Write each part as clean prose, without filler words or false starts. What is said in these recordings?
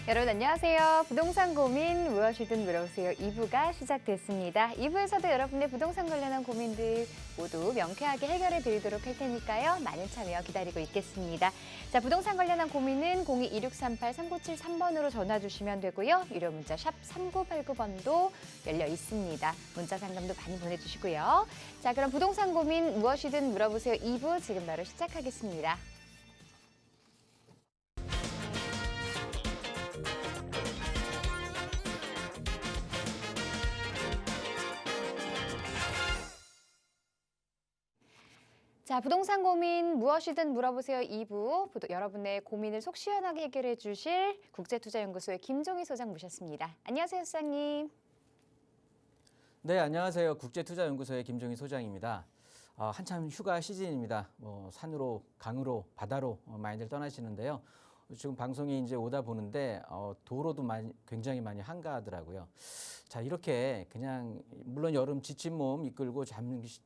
여러분 안녕하세요. 부동산 고민 무엇이든 물어보세요. 2부가 시작됐습니다. 2부에서도 여러분의 부동산 관련한 고민들 모두 명쾌하게 해결해 드리도록 할 테니까요. 많은 참여 기다리고 있겠습니다. 자, 부동산 관련한 고민은 02-2638-3973번으로 전화 주시면 되고요. 유료 문자 샵 3989번도 열려 있습니다. 문자 상담도 많이 보내주시고요. 자, 그럼 부동산 고민 무엇이든 물어보세요. 2부 지금 바로 시작하겠습니다. 자, 부동산 고민 무엇이든 물어보세요 2부. 여러분의 고민을 속 시원하게 해결해 주실 국제투자연구소의 김종희 소장 모셨습니다. 안녕하세요, 소장님. 네, 안녕하세요. 국제투자연구소의 김종희 소장입니다. 한참 휴가 시즌입니다. 산으로, 강으로, 바다로 많이들 떠나시는데요. 지금 방송이 이제 오다 보는데 도로도 굉장히 많이 한가하더라고요. 자, 이렇게 그냥 물론 여름 지친 몸 이끌고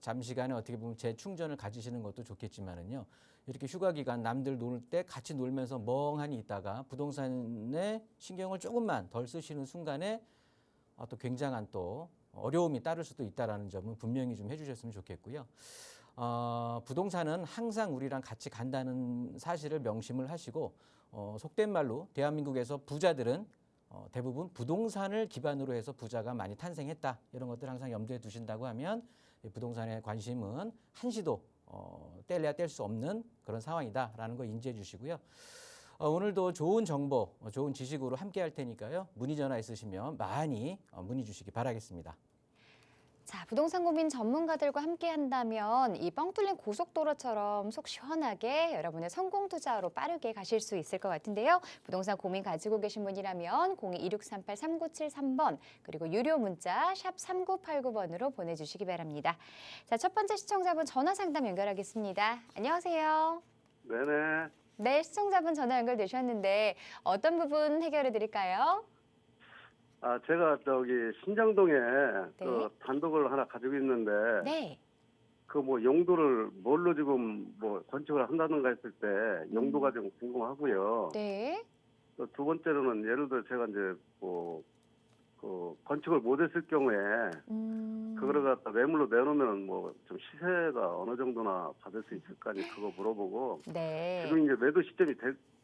잠시간에 어떻게 보면 재충전을 가지시는 것도 좋겠지만은요. 이렇게 휴가 기간 남들 놀 때 같이 놀면서 멍하니 있다가 부동산에 신경을 조금만 덜 쓰시는 순간에 또 굉장한 또 어려움이 따를 수도 있다는 점은 분명히 좀 해주셨으면 좋겠고요. 부동산은 항상 우리랑 같이 간다는 사실을 명심을 하시고 속된 말로 대한민국에서 부자들은 대부분 부동산을 기반으로 해서 부자가 많이 탄생했다. 이런 것들 항상 염두에 두신다고 하면 부동산의 관심은 한시도 뗄래야 뗄 수 없는 그런 상황이다라는 거 인지해 주시고요. 오늘도 좋은 정보, 좋은 지식으로 함께 할 테니까요. 문의 전화 있으시면 많이 문의 주시기 바라겠습니다. 자, 부동산 고민 전문가들과 함께 한다면 이 뻥 뚫린 고속도로처럼 속 시원하게 여러분의 성공 투자로 빠르게 가실 수 있을 것 같은데요. 부동산 고민 가지고 계신 분이라면 02-2638-3973번 그리고 유료 문자 샵 3989번으로 보내주시기 바랍니다. 자, 첫 번째 시청자분 전화 상담 연결하겠습니다. 안녕하세요. 네네. 네, 시청자분 전화 연결되셨는데 어떤 부분 해결해 드릴까요? 제가 신장동에 네. 그 단독을 하나 가지고 있는데 네. 그 용도를 뭘로 지금 건축을 한다든가 했을 때 용도가 좀 궁금하고요. 네. 또 두 번째로는 예를 들어 제가 이제 그 건축을 못했을 경우에 그거를 갖다 매물로 내놓으면 좀 시세가 어느 정도나 받을 수 있을까니 그거 물어보고 네. 지금 이제 매도 시점이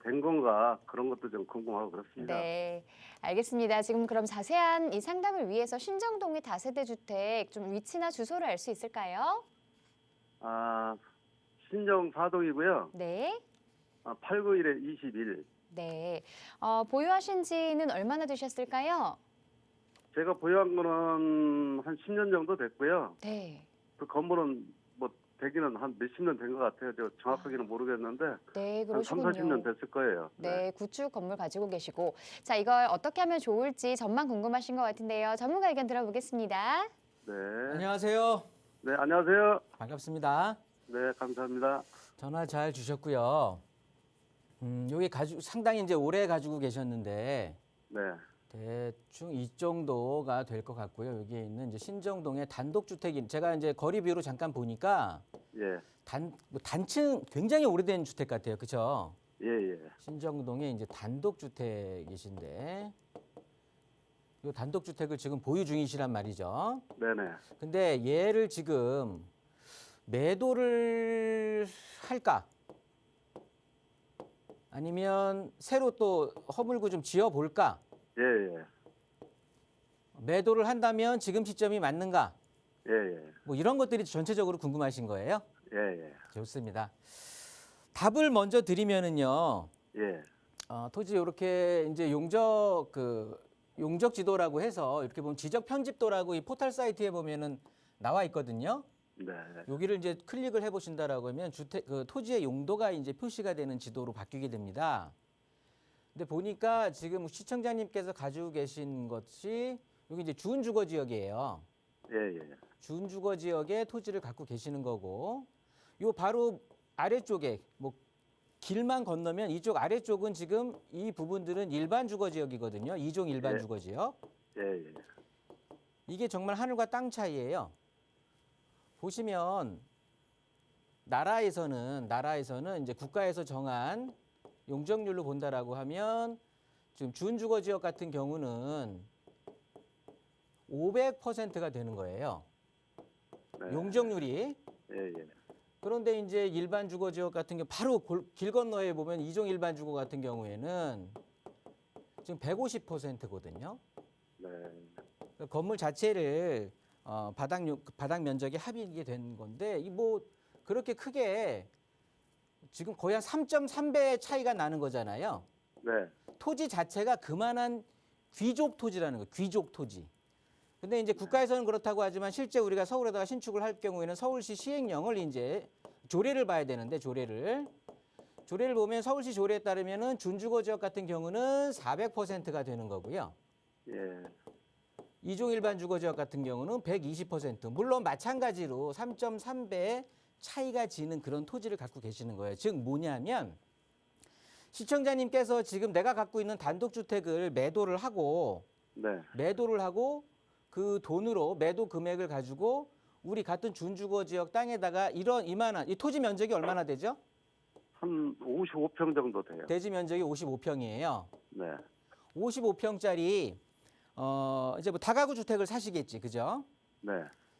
된 건가 그런 것도 좀 궁금하고 그렇습니다. 네, 알겠습니다. 지금 그럼 자세한 이 상담을 위해서 신정동의 다세대 주택 좀 위치나 주소를 알 수 있을까요? 신정 4동이고요. 네. 891에 21. 네. 보유하신 지는 얼마나 되셨을까요? 제가 보유한 거는 한 10년 정도 됐고요. 네. 그 건물은 되기는 한 몇십 년 된 것 같아요. 저 정확하게는 모르겠는데 네, 한 3, 그러시군요. 40년 됐을 거예요. 네, 구축 건물 가지고 계시고. 자, 이걸 어떻게 하면 좋을지 전망 궁금하신 것 같은데요. 전문가 의견 들어보겠습니다. 네. 안녕하세요. 네, 안녕하세요. 반갑습니다. 네, 감사합니다. 전화 잘 주셨고요. 여기 상당히 이제 오래 가지고 계셨는데 네. 대충 이 정도가 될 것 같고요. 여기에 있는 이제 신정동의 단독주택인 제가 이제 거리뷰로 잠깐 보니까 예. 단층 굉장히 오래된 주택 같아요. 그렇죠? 예, 예. 신정동에 이제 단독주택이신데 이 단독주택을 지금 보유 중이시란 말이죠. 네네. 근데 얘를 지금 매도를 할까? 아니면 새로 또 허물고 좀 지어볼까? 예, 예. 매도를 한다면 지금 시점이 맞는가? 예, 예. 이런 것들이 전체적으로 궁금하신 거예요? 예, 예. 좋습니다. 답을 먼저 드리면은요. 예. 토지 이렇게 이제 용적 지도라고 해서 이렇게 보면 지적 편집도라고 이 포털 사이트에 보면은 나와 있거든요. 네. 여기를 이제 클릭을 해 보신다라고 하면 토지의 용도가 이제 표시가 되는 지도로 바뀌게 됩니다. 근데 보니까 지금 시청자님께서 가지고 계신 것이 여기 이제 준주거 지역이에요. 예, 예. 준주거 지역에 토지를 갖고 계시는 거고, 요 바로 아래쪽에 길만 건너면 이쪽 아래쪽은 지금 이 부분들은 일반 주거 지역이거든요. 2종 일반 예. 주거 지역. 예, 예. 이게 정말 하늘과 땅 차이예요. 보시면 나라에서는 이제 국가에서 정한 용적률로 본다라고 하면 지금 준주거 지역 같은 경우는 500%가 되는 거예요. 네. 용적률이. 예, 예. 그런데 이제 일반 주거 지역 같은 경우 바로 길 건너에 보면 이종 일반 주거 같은 경우에는 지금 150%거든요. 네. 건물 자체를 바닥 면적에 합의게 된 건데 이 뭐 그렇게 크게 지금 거의 한 3.3배 차이가 나는 거잖아요. 네. 토지 자체가 그만한 귀족 토지라는 거예요. 귀족 토지. 근데 이제 국가에서는 그렇다고 하지만 실제 우리가 서울에다가 신축을 할 경우에는 서울시 시행령을 이제 조례를 봐야 되는데 조례를 보면 서울시 조례에 따르면은 준주거 지역 같은 경우는 400%가 되는 거고요. 예. 이종 일반 주거 지역 같은 경우는 120%. 물론 마찬가지로 3.3배 차이가 지는 그런 토지를 갖고 계시는 거예요. 즉 뭐냐면 시청자님께서 지금 내가 갖고 있는 단독주택을 매도를 하고 네. 그 돈으로 매도 금액을 가지고 우리 같은 준주거 지역 땅에다가 이만한 이 토지 면적이 얼마나 되죠? 한 55평 정도 돼요. 대지 면적이 55평이에요. 네. 55평짜리 이제 뭐 다가구 주택을 사시겠지, 그죠? 네.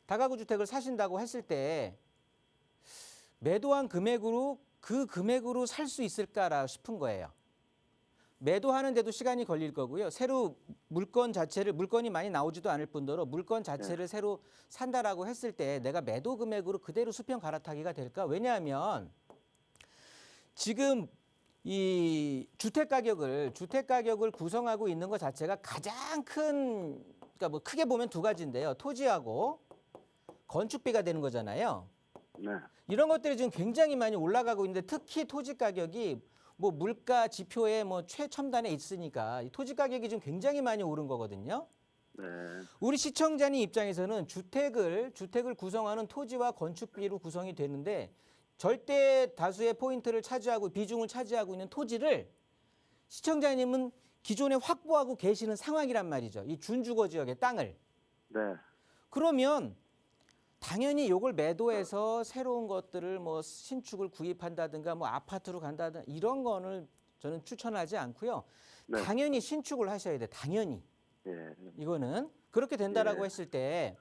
다가구 주택을 사신다고 했을 때 매도한 금액으로 그 금액으로 살 수 있을까라 싶은 거예요. 매도하는데도 시간이 걸릴 거고요. 새로 물건이 많이 나오지도 않을 뿐더러 물건 자체를 새로 산다라고 했을 때 내가 매도 금액으로 그대로 수평 갈아타기가 될까? 왜냐하면 지금 이 주택 가격을 구성하고 있는 것 자체가 가장 그러니까 뭐 크게 보면 두 가지인데요. 토지하고 건축비가 되는 거잖아요. 네. 이런 것들이 지금 굉장히 많이 올라가고 있는데 특히 토지 가격이 뭐 물가 지표에 뭐 최첨단에 있으니까 이 토지 가격이 지금 굉장히 많이 오른 거거든요. 네. 우리 시청자님 입장에서는 주택을 구성하는 토지와 건축비로 구성이 되는데 절대 다수의 포인트를 비중을 차지하고 있는 토지를 시청자님은 기존에 확보하고 계시는 상황이란 말이죠. 이 준주거 지역의 땅을. 네. 그러면 당연히 이걸 매도해서 새로운 것들을 뭐 신축을 구입한다든가 뭐 아파트로 간다든가 이런 거는 저는 추천하지 않고요. 네. 당연히 신축을 하셔야 돼. 당연히. 예. 이거는 그렇게 된다라고 예. 했을 때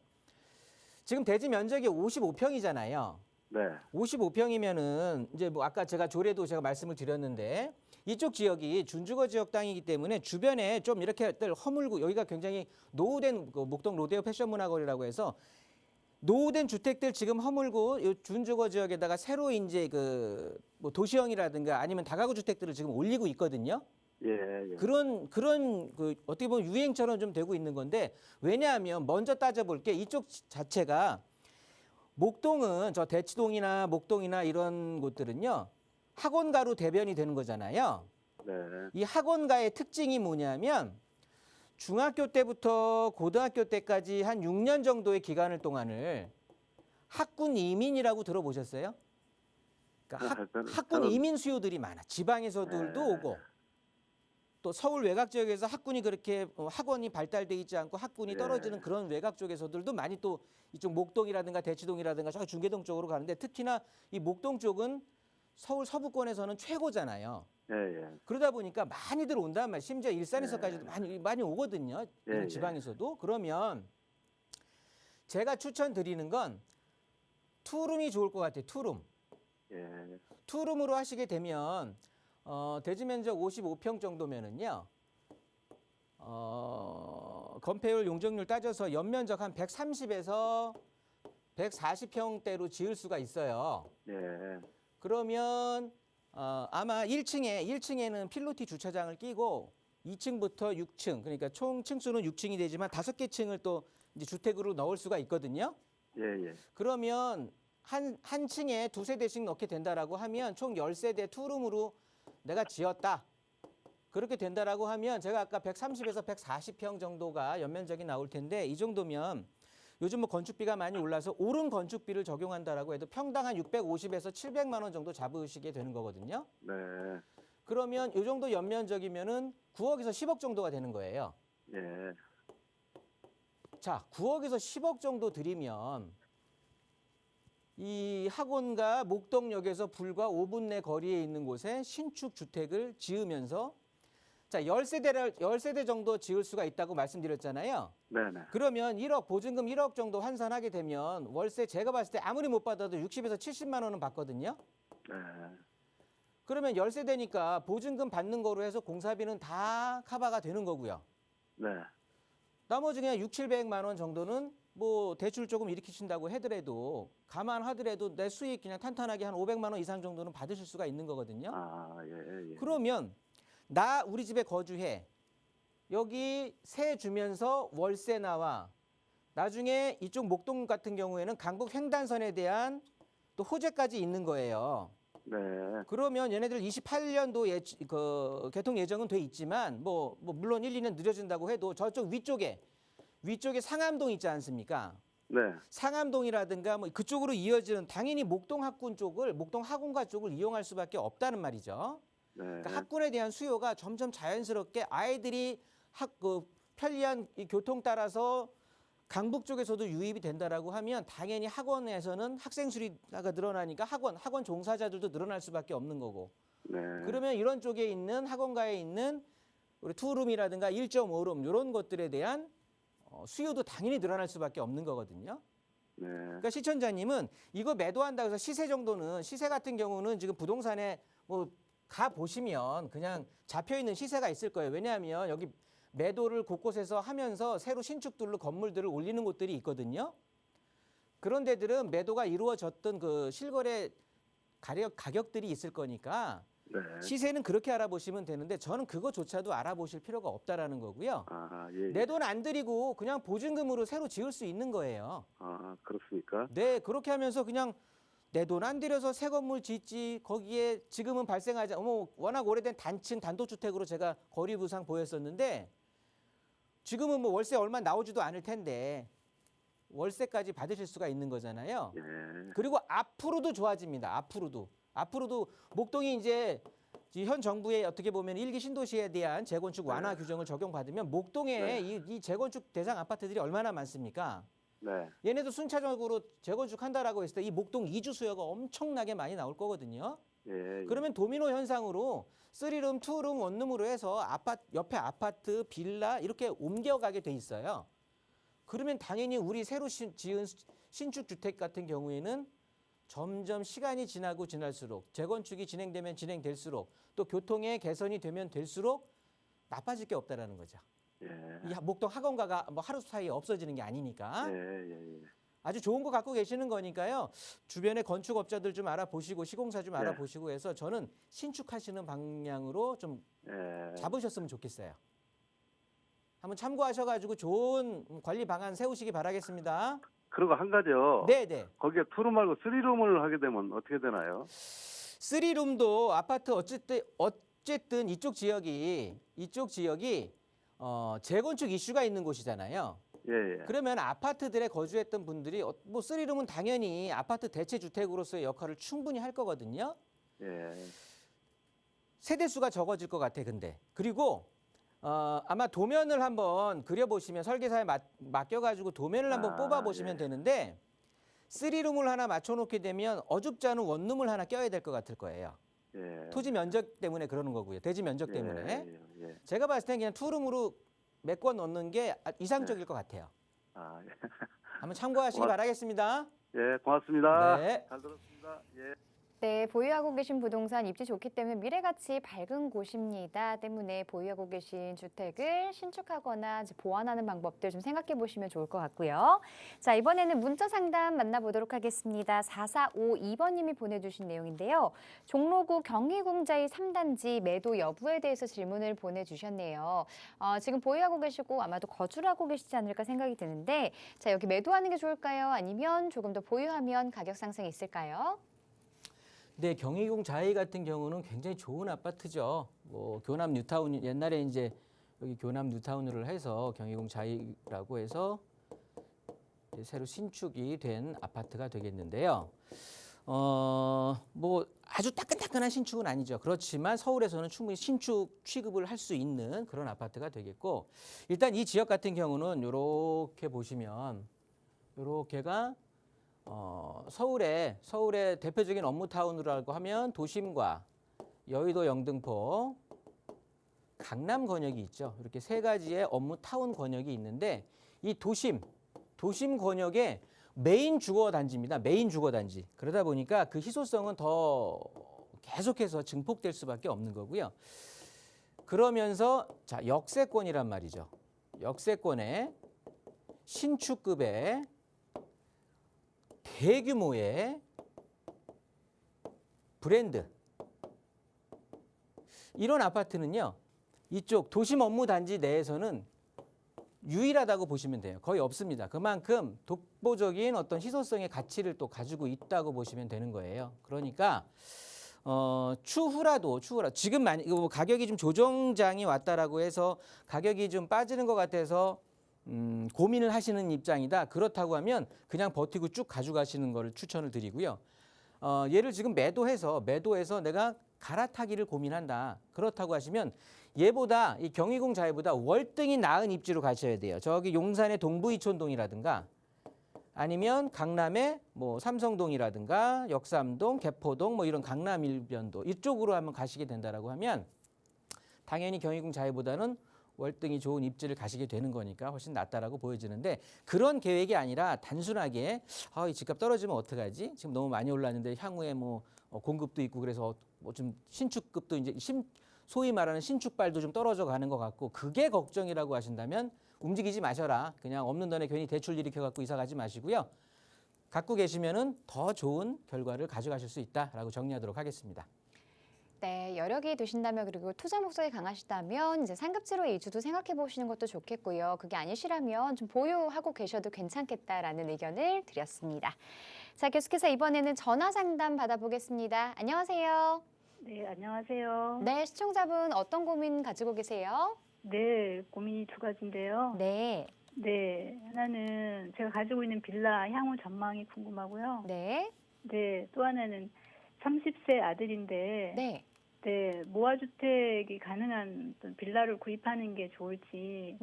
지금 대지 면적이 55평이잖아요. 네. 55평이면은 이제 뭐 아까 제가 조례도 제가 말씀을 드렸는데 이쪽 지역이 준주거 지역 땅이기 때문에 주변에 좀 이렇게 허물고 여기가 굉장히 노후된 목동 로데오 패션문화거리라고 해서 노후된 주택들 지금 허물고 이 준주거 지역에다가 새로 이제 뭐 도시형이라든가 아니면 다가구 주택들을 지금 올리고 있거든요. 예. 예. 그런 어떻게 보면 유행처럼 좀 되고 있는 건데 왜냐하면 먼저 따져볼게 이쪽 자체가 목동은 저 대치동이나 목동이나 이런 곳들은요 학원가로 대변이 되는 거잖아요. 네. 이 학원가의 특징이 뭐냐면 중학교 때부터 고등학교 때까지 한 6년 정도의 기간을 동안을 학군 이민이라고 들어보셨어요? 그러니까 학군 이민 수요들이 많아. 지방에서들도 오고 또 서울 외곽 지역에서 학군이 그렇게 학원이 발달돼 있지 않고 학군이 떨어지는 그런 외곽 쪽에서들도 많이 또 이쪽 목동이라든가 대치동이라든가 저 중계동 쪽으로 가는데 특히나 이 목동 쪽은 서울 서부권에서는 최고잖아요. 예. 그러다 보니까 많이들 온단 말이에요. 심지어 일산에서까지도 많이 오거든요. 이런 지방에서도. 그러면 제가 추천드리는 건 투룸이 좋을 것 같아요. 투룸. 예. 투룸으로 하시게 되면 대지 면적 55평 정도면은요. 건폐율 용적률 따져서 연면적 한 130에서 140평대로 지을 수가 있어요. 예. 그러면 아마 1층에는 필로티 주차장을 끼고 2층부터 6층 그러니까 총 층수는 6층이 되지만 5개 층을 또 이제 주택으로 넣을 수가 있거든요. 예. 그러면 한 층에 2세대씩 넣게 된다라고 하면 총 10세대 투룸으로 내가 지었다. 그렇게 된다라고 하면 제가 아까 130에서 140평 정도가 연면적이 나올 텐데 이 정도면 요즘 뭐 건축비가 많이 올라서 오른 건축비를 적용한다라고 해도 평당 한 650에서 700만 원 정도 잡으시게 되는 거거든요. 네. 그러면 이 정도 연면적이면은 9억에서 10억 정도가 되는 거예요. 예. 자, 9억에서 10억 정도 들이면 이 학원가 목동역에서 불과 5분 내 거리에 있는 곳에 신축 주택을 지으면서 자, 10세대 정도 지을 수가 있다고 말씀드렸잖아요. 네네. 그러면 1억, 보증금 1억 정도 환산하게 되면 월세 제가 봤을 때 아무리 못 받아도 60에서 70만 원은 받거든요. 네. 그러면 10세대니까 보증금 받는 거로 해서 공사비는 다 커버가 되는 거고요. 네. 나머지 그냥 6, 700만 원 정도는 뭐 대출 조금 일으키신다고 하더라도 감안하더라도 내 수익 그냥 탄탄하게 한 500만 원 이상 정도는 받으실 수가 있는 거거든요. 아, 예. 그러면 우리 집에 거주해. 여기 세 주면서 월세 나와. 나중에 이쪽 목동 같은 경우에는 강북 횡단선에 대한 또 호재까지 있는 거예요. 네. 그러면 얘네들 28년도 개통 예정은 돼 있지만 뭐 물론 1, 2년 늦어진다고 해도 저쪽 위쪽에 상암동 있지 않습니까? 네. 상암동이라든가 뭐 그쪽으로 이어지는 당연히 목동 학군가 쪽을 이용할 수밖에 없다는 말이죠. 네. 그러니까 학군에 대한 수요가 점점 자연스럽게 아이들이 편리한 이 교통 따라서 강북 쪽에서도 유입이 된다라고 하면 당연히 학원에서는 학생 수가 늘어나니까 학원 종사자들도 늘어날 수밖에 없는 거고. 네. 그러면 이런 쪽에 있는 학원가에 있는 우리 투룸이라든가 1.5룸 이런 것들에 대한 수요도 당연히 늘어날 수밖에 없는 거거든요. 네. 그러니까 시청자님은 이거 매도한다고 해서 시세 같은 경우는 지금 부동산에 뭐 가 보시면 그냥 잡혀 있는 시세가 있을 거예요. 왜냐하면 여기 매도를 곳곳에서 하면서 새로 신축들로 건물들을 올리는 곳들이 있거든요. 그런 데들은 매도가 이루어졌던 그 실거래 가격들이 있을 거니까 네. 시세는 그렇게 알아보시면 되는데 저는 그거조차도 알아보실 필요가 없다라는 거고요. 아, 예. 내 돈 안 들이고 그냥 보증금으로 새로 지을 수 있는 거예요. 아, 그렇습니까? 네, 그렇게 하면서 그냥 내 돈 안 들여서 새 건물 짓지 거기에 지금은 발생하지 워낙 오래된 단층 단독주택으로 제가 거리 부상 보였었는데 지금은 뭐 월세 얼마 나오지도 않을 텐데 월세까지 받으실 수가 있는 거잖아요. 예. 그리고 앞으로도 좋아집니다. 앞으로도 목동이 이제 현 정부의 어떻게 보면 1기 신도시에 대한 재건축 완화 규정을 적용받으면 목동에 네. 이 재건축 대상 아파트들이 얼마나 많습니까? 네. 얘네도 순차적으로 재건축한다라고 했을 때 이 목동 이주 수요가 엄청나게 많이 나올 거거든요. 예. 그러면 도미노 현상으로 3룸, 2룸, 1룸으로 해서 옆에 아파트, 빌라 이렇게 옮겨가게 돼 있어요. 그러면 당연히 우리 새로 지은 신축 주택 같은 경우에는 점점 시간이 지날수록 재건축이 진행되면 진행될수록 또 교통의 개선이 되면 될수록 나빠질 게 없다라는 거죠. 예. 이 목동 학원가가 뭐 하루 사이에 없어지는 게 아니니까. 예. 아주 좋은 거 갖고 계시는 거니까요. 주변에 건축업자들 좀 알아보시고 시공사 좀 네. 알아보시고 해서 저는 신축하시는 방향으로 좀 예. 잡으셨으면 좋겠어요. 한번 참고하셔가지고 좋은 관리 방안 세우시기 바라겠습니다. 그리고 한 가지요. 네네. 거기에 투룸 말고 쓰리룸을 하게 되면 어떻게 되나요? 3룸도 아파트 어쨌든 이쪽 지역이 재건축 이슈가 있는 곳이잖아요. 예. 그러면 아파트들에 거주했던 분들이 뭐 3룸은 당연히 아파트 대체 주택으로서의 역할을 충분히 할 거거든요. 예. 세대 수가 적어질 것 같아. 근데 그리고 아마 도면을 한번 그려보시면 설계사에 맡겨가지고 도면을 한번 뽑아보시면 예. 되는데 3룸을 하나 맞춰놓게 되면 어줍지 않은 원룸을 하나 껴야 될 것 같을 거예요. 예. 토지 면적 때문에 그러는 거고요. 대지 면적 때문에. 예. 제가 봤을 땐 그냥 투룸으로 메꿔 넣는 게 이상적일 것 같아요. 아, 예. 한번 참고하시기 바라겠습니다. 예, 고맙습니다. 네. 잘 들었습니다. 예. 네, 보유하고 계신 부동산 입지 좋기 때문에 미래가치 밝은 곳입니다. 때문에 보유하고 계신 주택을 신축하거나 이제 보완하는 방법들 좀 생각해 보시면 좋을 것 같고요. 자, 이번에는 문자 상담 만나보도록 하겠습니다. 4452번님이 보내주신 내용인데요. 종로구 경희궁자의 3단지 매도 여부에 대해서 질문을 보내주셨네요. 지금 보유하고 계시고 아마도 거주를 하고 계시지 않을까 생각이 드는데 자, 여기 매도하는 게 좋을까요? 아니면 조금 더 보유하면 가격 상승이 있을까요? 네, 경희궁 자이 같은 경우는 굉장히 좋은 아파트죠. 뭐 교남 뉴타운 옛날에 이제 여기 교남 뉴타운을 해서 경희궁 자이라고 해서 이제 새로 신축이 된 아파트가 되겠는데요. 뭐 아주 따끈따끈한 신축은 아니죠. 그렇지만 서울에서는 충분히 신축 취급을 할 수 있는 그런 아파트가 되겠고 일단 이 지역 같은 경우는 이렇게 보시면 이렇게가 서울의 대표적인 업무타운이라고 하면 도심과 여의도 영등포, 강남 권역이 있죠. 이렇게 세 가지의 업무 타운 권역이 있는데 이 도심 권역의 메인 주거 단지입니다. 메인 주거 단지. 그러다 보니까 그 희소성은 더 계속해서 증폭될 수밖에 없는 거고요. 그러면서 자, 역세권이란 말이죠. 역세권의 신축급의 대규모의 브랜드. 이런 아파트는요. 이쪽 도심 업무 단지 내에서는 유일하다고 보시면 돼요. 거의 없습니다. 그만큼 독보적인 어떤 희소성의 가치를 또 가지고 있다고 보시면 되는 거예요. 그러니까 추후라도 지금 가격이 좀 조정장이 왔다라고 해서 가격이 좀 빠지는 것 같아서 고민을 하시는 입장이다. 그렇다고 하면 그냥 버티고 쭉 가져가시는 걸 추천을 드리고요. 얘를 지금 매도해서 내가 갈아타기를 고민한다. 그렇다고 하시면 얘보다 이 경희궁 자해보다 월등히 나은 입지로 가셔야 돼요. 저기 용산의 동부이촌동이라든가 아니면 강남의 뭐 삼성동이라든가 역삼동, 개포동 뭐 이런 강남 일변도 이쪽으로 한번 가시게 된다라고 하면 당연히 경희궁 자해보다는 월등히 좋은 입지를 가시게 되는 거니까 훨씬 낫다라고 보여지는데 그런 계획이 아니라 단순하게 이 집값 떨어지면 어떡하지? 지금 너무 많이 올랐는데 향후에 뭐 공급도 있고 그래서 뭐 좀 신축급도 이제 소위 말하는 신축발도 좀 떨어져 가는 것 같고 그게 걱정이라고 하신다면 움직이지 마셔라. 그냥 없는 돈에 괜히 대출 일으켜 갖고 이사 가지 마시고요. 갖고 계시면은 더 좋은 결과를 가져가실 수 있다라고 정리하도록 하겠습니다. 네, 여력이 되신다면 그리고 투자 목적이 강하시다면 이제 상급지로 이주도 생각해 보시는 것도 좋겠고요. 그게 아니시라면 좀 보유하고 계셔도 괜찮겠다라는 의견을 드렸습니다. 자, 계속해서 이번에는 전화 상담 받아보겠습니다. 안녕하세요. 네, 안녕하세요. 네, 시청자분 어떤 고민 가지고 계세요? 네, 고민이 두 가지인데요. 네, 네, 하나는 제가 가지고 있는 빌라 향후 전망이 궁금하고요. 네, 네, 또 하나는 30세 아들인데, 네. 네, 모아주택이 가능한 어떤 빌라를 구입하는 게 좋을지,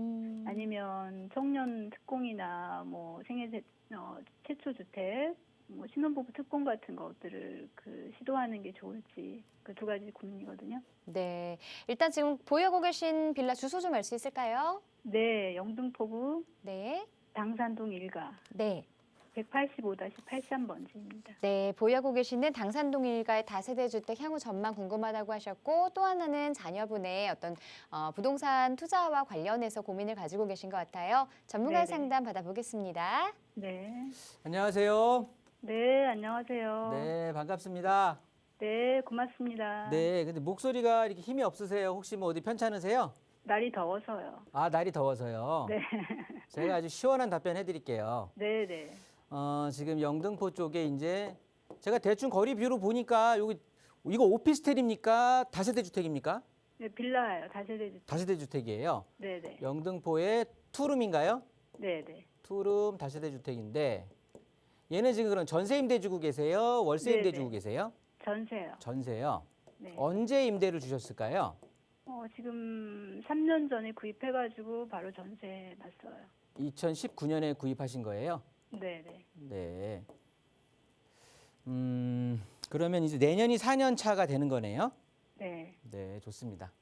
아니면 청년 특공이나 뭐 최초 주택, 뭐 신혼부부 특공 같은 것들을 시도하는 게 좋을지 그 두 가지 고민이거든요. 네, 일단 지금 보유하고 계신 빌라 주소 좀 알 수 있을까요? 네, 영등포구 네, 당산동 1가 네. 185-83번지입니다. 네, 보유하고 계시는 당산동 일가의 다세대 주택 향후 전망 궁금하다고 하셨고 또 하나는 자녀분의 어떤 부동산 투자와 관련해서 고민을 가지고 계신 것 같아요. 전문가 네네. 상담 받아보겠습니다. 네. 안녕하세요. 네, 안녕하세요. 네, 반갑습니다. 네, 고맙습니다. 네, 근데 목소리가 이렇게 힘이 없으세요? 혹시 뭐 어디 편찮으세요? 날이 더워서요. 아, 날이 더워서요. 네. 제가 아주 시원한 답변 해드릴게요. 네, 네. 지금 영등포 쪽에 이제 제가 대충 거리 뷰로 보니까 이거 오피스텔입니까? 다세대 주택입니까? 네, 빌라예요. 다세대 주택. 다세대 주택이에요. 네, 네. 영등포의 투룸인가요? 네, 네. 투룸 다세대 주택인데 얘는 지금 그럼 전세 임대 주고 계세요? 월세 임대 네네. 주고 계세요? 전세요. 전세요. 네. 언제 임대를 주셨을까요? 지금 3년 전에 구입해가지고 바로 전세 났어요. 2019년에 구입하신 거예요? 네, 네. 네. 그러면 이제 내년이 4년 차가 되는 거네요? 네. 네, 좋습니다.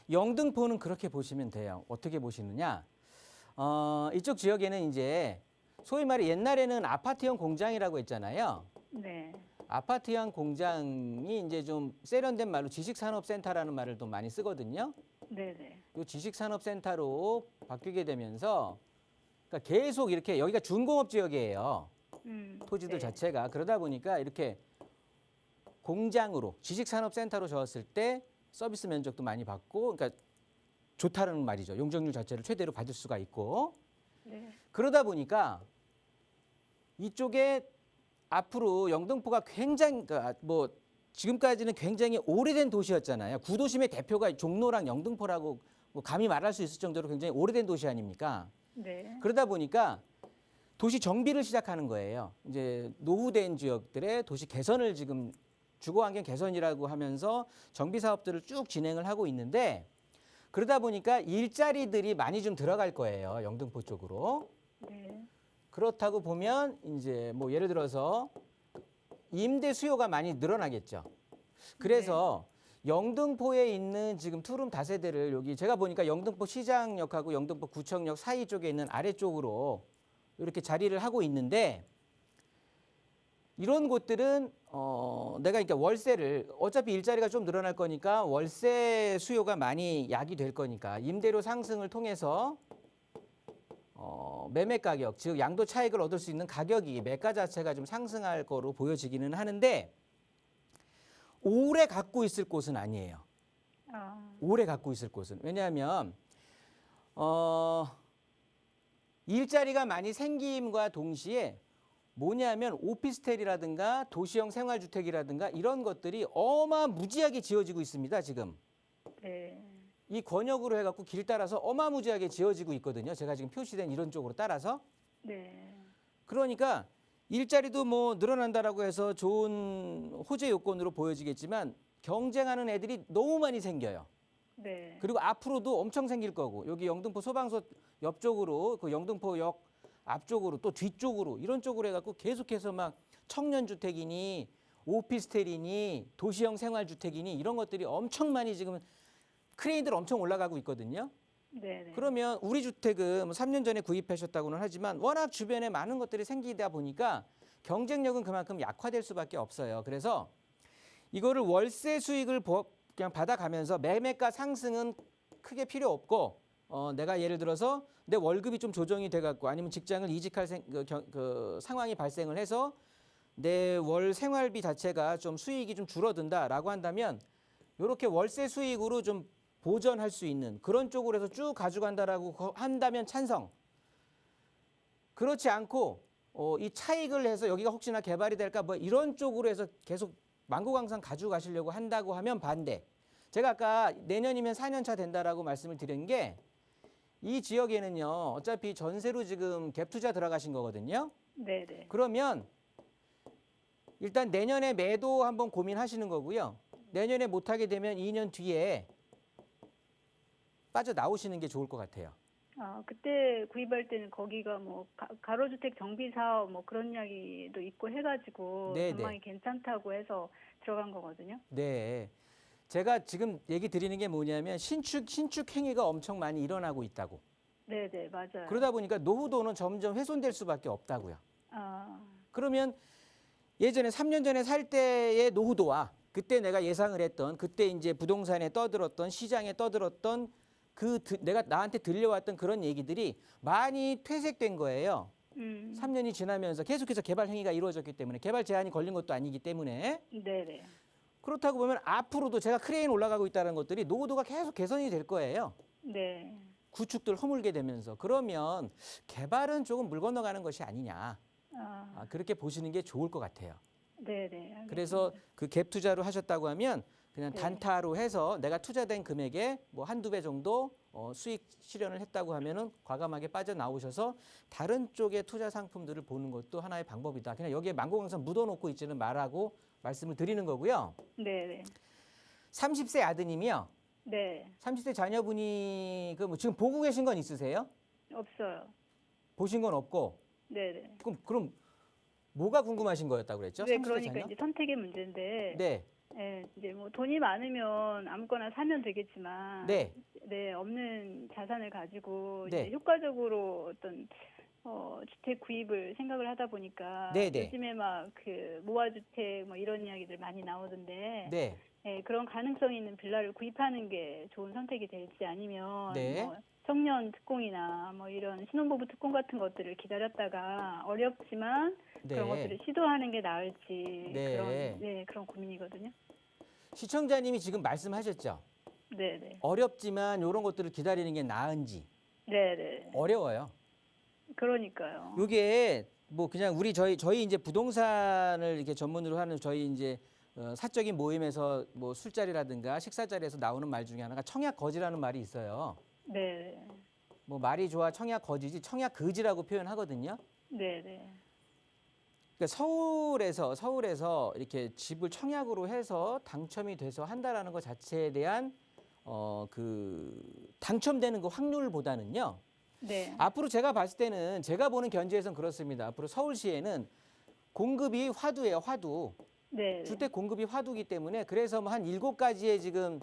영등포는 그렇게 보시면 돼요. 어떻게 보시느냐? 이쪽 지역에는 이제 소위 말해 옛날에는 아파트형 공장이라고 했잖아요. 네. 아파트형 공장이 이제 좀 세련된 말로 지식산업센터라는 말을 또 많이 쓰거든요. 네, 네. 이 지식산업센터로 바뀌게 되면서 그러니까 계속 이렇게 여기가 준공업 지역이에요. 토지들 네. 자체가 그러다 보니까 이렇게 공장으로 지식산업센터로 지었을 때 서비스 면적도 많이 받고 그러니까 좋다는 말이죠. 용적률 자체를 최대로 받을 수가 있고 네. 그러다 보니까 이쪽에 앞으로 영등포가 굉장히 뭐 지금까지는 굉장히 오래된 도시였잖아요. 구도심의 대표가 종로랑 영등포라고 뭐 감히 말할 수 있을 정도로 굉장히 오래된 도시 아닙니까? 네. 그러다 보니까 도시 정비를 시작하는 거예요. 이제 노후된 지역들의 도시 개선을 지금 주거환경 개선이라고 하면서 정비 사업들을 쭉 진행을 하고 있는데 그러다 보니까 일자리들이 많이 좀 들어갈 거예요. 영등포 쪽으로. 네. 그렇다고 보면 이제 뭐 예를 들어서 임대 수요가 많이 늘어나겠죠. 그래서 영등포에 있는 지금 투룸 다세대를 여기 제가 보니까 영등포 시장역하고 영등포 구청역 사이 쪽에 있는 아래쪽으로 이렇게 자리를 하고 있는데 이런 곳들은 내가 그러니까 월세를 어차피 일자리가 좀 늘어날 거니까 월세 수요가 많이 야기될 거니까 임대료 상승을 통해서 매매 가격 즉 양도 차익을 얻을 수 있는 가격이 매가 자체가 좀 상승할 거로 보여지기는 하는데 오래 갖고 있을 곳은 아니에요. 오래 갖고 있을 곳은 왜냐하면 일자리가 많이 생김과 동시에 뭐냐면 오피스텔이라든가 도시형 생활주택이라든가 이런 것들이 어마무지하게 지어지고 있습니다. 지금 네. 이 권역으로 해갖고 길 따라서 어마무지하게 지어지고 있거든요. 제가 지금 표시된 이런 쪽으로 따라서 네. 그러니까 일자리도 뭐 늘어난다라고 해서 좋은 호재 요건으로 보여지겠지만 경쟁하는 애들이 너무 많이 생겨요. 네. 그리고 앞으로도 엄청 생길 거고 여기 영등포 소방서 옆쪽으로 그 영등포역 앞쪽으로 또 뒤쪽으로 이런 쪽으로 해갖고 계속해서 막 청년주택이니 오피스텔이니 도시형 생활주택이니 이런 것들이 엄청 많이 지금 크레인들 엄청 올라가고 있거든요. 네. 그러면 우리 주택은 뭐 3년 전에 구입하셨다고는 하지만 워낙 주변에 많은 것들이 생기다 보니까 경쟁력은 그만큼 약화될 수밖에 없어요. 그래서 이거를 월세 수익을 그냥 받아가면서 매매가 상승은 크게 필요 없고 내가 예를 들어서 내 월급이 좀 조정이 돼갖고 아니면 직장을 이직할 그 상황이 발생을 해서 내 월 생활비 자체가 좀 수익이 좀 줄어든다라고 한다면 이렇게 월세 수익으로 좀 보전할 수 있는 그런 쪽으로 해서 쭉 가져간다라고 한다면 찬성. 그렇지 않고 이 차익을 해서 여기가 혹시나 개발이 될까 뭐 이런 쪽으로 해서 계속 만고강산 가지고 가시려고 한다고 하면 반대. 제가 아까 내년이면 4년 차 된다라고 말씀을 드린 게 이 지역에는요. 어차피 전세로 지금 갭 투자 들어가신 거거든요. 네. 네. 그러면 일단 내년에 매도 한번 고민하시는 거고요. 내년에 못하게 되면 2년 뒤에 빠져나오시는 게 좋을 것 같아요. 그때 구입할 때는 거기가 뭐 가로주택 정비 사업 뭐 그런 이야기도 있고 해가지고 네, 전망이 괜찮다고 해서 들어간 거거든요. 네. 제가 지금 얘기 드리는 게 뭐냐면 신축 행위가 엄청 많이 일어나고 있다고. 네, 네, 맞아요. 그러다 보니까 노후도는 점점 훼손될 수밖에 없다고요. 그러면 예전에 3년 전에 살 때의 노후도와 그때 내가 예상을 했던 그때 이제 부동산에 떠들었던 시장에 떠들었던 내가 나한테 들려왔던 그런 얘기들이 많이 퇴색된 거예요. 3년이 지나면서 계속해서 개발 행위가 이루어졌기 때문에 개발 제한이 걸린 것도 아니기 때문에 네네. 그렇다고 보면 앞으로도 제가 크레인 올라가고 있다는 것들이 노후도가 계속 개선이 될 거예요. 네. 구축들 허물게 되면서 그러면 개발은 조금 물 건너가는 것이 아니냐 그렇게 보시는 게 좋을 것 같아요. 네네. 알겠습니다. 그래서 그 갭 투자로 하셨다고 하면 그냥 네. 단타로 해서 내가 투자된 금액의 뭐 한두 배 정도 수익 실현을 했다고 하면은 과감하게 빠져나오셔서 다른 쪽의 투자 상품들을 보는 것도 하나의 방법이다. 그냥 여기에 만고강산 묻어놓고 있지는 말라고 말씀을 드리는 거고요. 네네. 30세 아드님이요. 네. 30세 자녀분이 뭐 지금 보고 계신 건 있으세요? 없어요. 보신 건 없고. 네네. 그럼 뭐가 궁금하신 거였다고 그랬죠? 네, 30세 그러니까 자녀? 이제 선택의 문제인데. 네. 네, 이제 뭐 돈이 많으면 아무거나 사면 되겠지만. 네. 네, 없는 자산을 가지고 네. 이제 효과적으로 어떤 주택 구입을 생각을 하다 보니까 네네. 요즘에 막 그 모아주택 뭐 이런 이야기들 많이 나오던데 네. 네, 그런 가능성이 있는 빌라를 구입하는 게 좋은 선택이 될지 아니면 네. 뭐 청년 특공이나 뭐 이런 신혼부부 특공 같은 것들을 기다렸다가 어렵지만 네. 그런 것들을 시도하는 게 나을지 네. 그런 고민이거든요. 시청자님이 지금 말씀하셨죠? 네네. 어렵지만 이런 것들을 기다리는 게 나은지 네네. 어려워요. 그러니까요. 이게 뭐 그냥 저희 이제 부동산을 이렇게 전문으로 하는 저희 이제 사적인 모임에서 뭐 술자리라든가 식사 자리에서 나오는 말 중에 하나가 청약 거지라는 말이 있어요. 네. 뭐 말이 좋아 청약 거지지 청약 거지라고 표현하거든요. 네네. 그러니까 서울에서 이렇게 집을 청약으로 해서 당첨이 돼서 한다라는 것 자체에 대한 그 당첨되는 그 확률보다는요. 네. 앞으로 제가 봤을 때는 제가 보는 견지에선 그렇습니다. 앞으로 서울시에는 공급이 화두예요, 화두. 네. 주택 공급이 화두기 때문에 그래서 뭐 한 7가지의 지금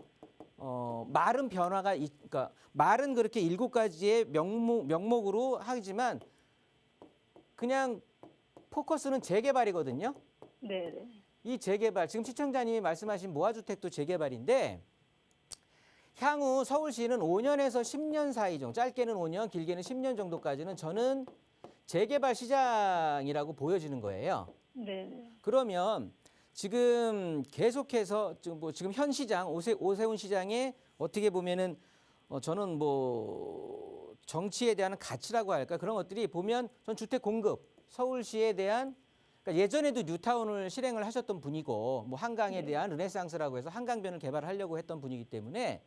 말은 변화가 그러니까 말은 그렇게 7가지의 명목으로 하지만 그냥 포커스는 재개발이거든요. 네. 네. 이 재개발 지금 시청자님이 말씀하신 모아주택도 재개발인데 향후 서울시는 5년에서 10년 사이 정도, 짧게는 5년, 길게는 10년 정도까지는 저는 재개발 시장이라고 보여지는 거예요. 네. 그러면 지금 계속해서 지금 현 시장 오세훈 시장의 어떻게 보면은 저는 뭐 정치에 대한 가치라고 할까 그런 것들이 보면 전 주택 공급 서울시에 대한 그러니까 예전에도 뉴타운을 실행을 하셨던 분이고 뭐 한강에 대한 르네상스라고 해서 한강변을 개발하려고 했던 분이기 때문에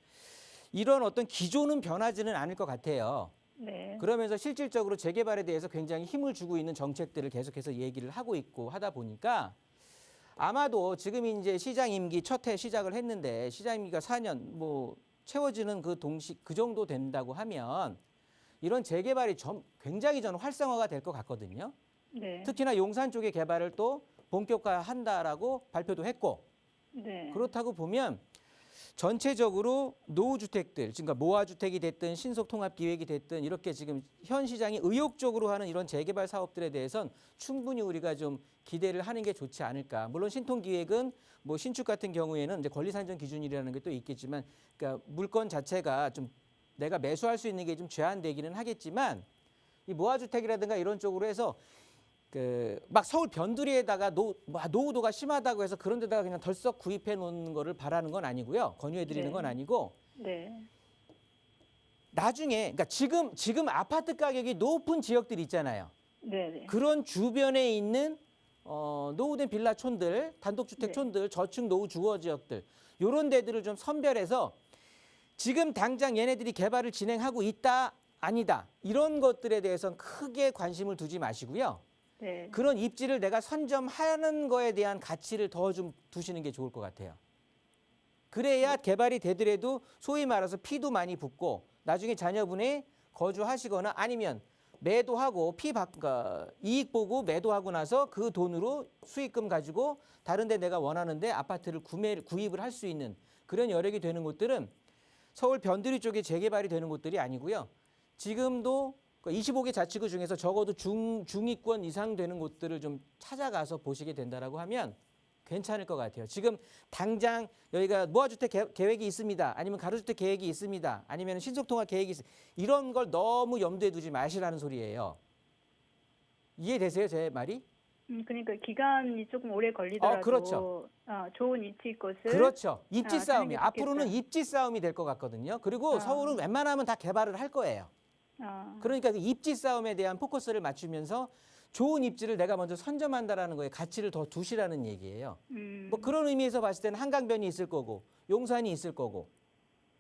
이런 어떤 기조는 변하지는 않을 것 같아요. 네. 그러면서 실질적으로 재개발에 대해서 굉장히 힘을 주고 있는 정책들을 계속해서 얘기를 하고 있고 하다 보니까 아마도 지금 이제 시장 임기 첫 해 시작을 했는데 시장 임기가 4년 뭐 채워지는 그 정도 된다고 하면 이런 재개발이 굉장히 저는 활성화가 될 것 같거든요. 네. 특히나 용산 쪽의 개발을 또 본격화한다라고 발표도 했고 네. 그렇다고 보면 전체적으로 노후주택들, 그러니까 모아주택이 됐든 신속통합기획이 됐든 이렇게 지금 현 시장이 의욕적으로 하는 이런 재개발 사업들에 대해선 충분히 우리가 좀 기대를 하는 게 좋지 않을까. 물론 신통기획은 뭐 신축 같은 경우에는 이제 권리산정 기준이라는 게 또 있겠지만, 그러니까 물건 자체가 좀 내가 매수할 수 있는 게 좀 제한되기는 하겠지만, 이 모아주택이라든가 이런 쪽으로 해서 막 서울 변두리에다가 노후도가 심하다고 해서 그런 데다가 그냥 덜썩 구입해 놓는 거를 바라는 건 아니고요. 권유해 드리는 네. 건 아니고 네. 나중에 그러니까 지금 아파트 가격이 높은 지역들 있잖아요. 네. 그런 주변에 있는 노후된 빌라촌들, 단독주택촌들, 저층 노후 주거 지역들 이런 데들을 좀 선별해서 지금 당장 얘네들이 개발을 진행하고 있다 아니다 이런 것들에 대해서는 크게 관심을 두지 마시고요. 네. 그런 입지를 내가 선점하는 거에 대한 가치를 더 좀 두시는 게 좋을 것 같아요. 그래야 개발이 되더라도 소위 말해서 피도 많이 붙고 나중에 자녀분이 거주하시거나 아니면 매도하고 이익 보고 매도하고 나서 그 돈으로 수익금 가지고 다른 데 내가 원하는데 아파트를 구입을 할 수 있는 그런 여력이 되는 곳들은 서울 변두리 쪽에 재개발이 되는 곳들이 아니고요. 지금도 25개 자치구 중에서 적어도 중위권 이상 되는 곳들을 좀 찾아가서 보시게 된다라고 하면 괜찮을 것 같아요. 지금 당장 여기가 모아주택 계획이 있습니다. 아니면 가로주택 계획이 있습니다. 아니면 신속통합 계획이 있습니다. 이런 걸 너무 염두에 두지 마시라는 소리예요. 이해되세요, 제 말이? 그러니까 기간이 조금 오래 걸리더라도 그렇죠. 좋은 입지 것을 그렇죠. 입지 하는 싸움이 게 앞으로는 좋겠다. 입지 싸움이 될 것 같거든요. 그리고 서울은 웬만하면 다 개발을 할 거예요. 그러니까 그 입지 싸움에 대한 포커스를 맞추면서 좋은 입지를 내가 먼저 선점한다라는 거에 가치를 더 두시라는 얘기예요. 뭐 그런 의미에서 봤을 때는 한강변이 있을 거고 용산이 있을 거고